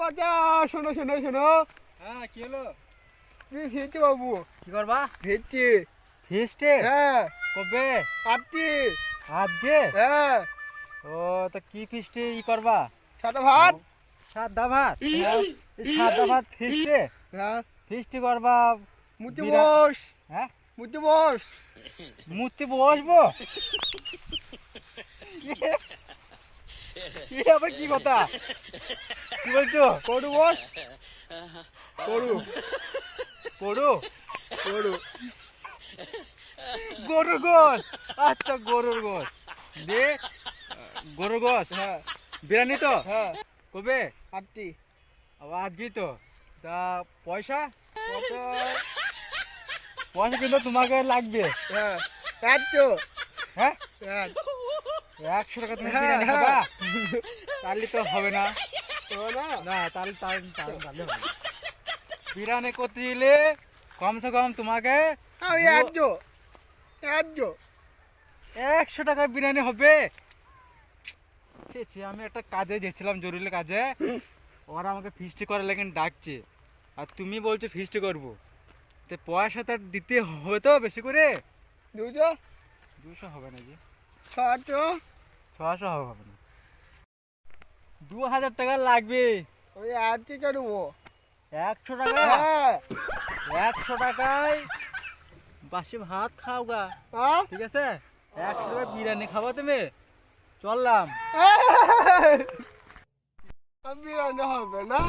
বাচ্চা শোনো শোনো শোনো। হ্যাঁ কি হলো? তুমি ফিরতে বাবু কি করবা? ফিরছি। ফিস্টে? হ্যাঁ কবে? আপনি আজকে? হ্যাঁ ও তো কি ফিস্টে করবা? সাদা ভাত। সাদা ভাত? সাদা ভাত ফিস্টে? হ্যাঁ ফিস্টি করবা? মুতে বিরা- বস হ্যাঁ মুতে বস। মূর্তি বসবো? কি আবার কি কথা? কি বলছো? করু বস করু পড়ু? করু। গরুর গোশ। আচ্ছা গরুর গোশ দে। গরুর গোশ হ্যাঁ বিরিয়ানি তো? হ্যাঁ কবে? আপনি আবার আজকেই তো। তা পয়সা? কত? পয়সা কিন্তু তোমাকে লাগবে। হ্যাঁ একশো হ্যাঁ এক 100 টাকা তুমি হ্যাঁ, বিরিয়ানি হ্যাঁ। খাবা? তাহলে তো হবে না। তো না না তাহলে তাহলে তাহলে তাহলে হবে না। বিরিয়ানি করতে গেলে কমসে কম তোমাকে আমি একশো একশো 100 টাকা বিরিয়ানি হবে। ছি ছি, আমি একটা কাজে গেছিলাম, জরুরি কাজে। ওরা আমাকে ফিস্টি করার লেগে ডাকছে, আর তুমি বলছো ফিস্টি করবো। তো পয়সা তো দিতে হবে তো বেশি করে। দুশো 200 হবে না জি, ছশো 600 হবে না, 2000 টাকা লাগবে। ওই আটটি করবো। 100 টাকা? হ্যাঁ 100 টাকায় বাসি ভাত খাও গা, হ্যাঁ ঠিক আছে? 100 টাকা বিরিয়ানি খাবো তুমি? চললাম। বিরিয়ানি হবে না।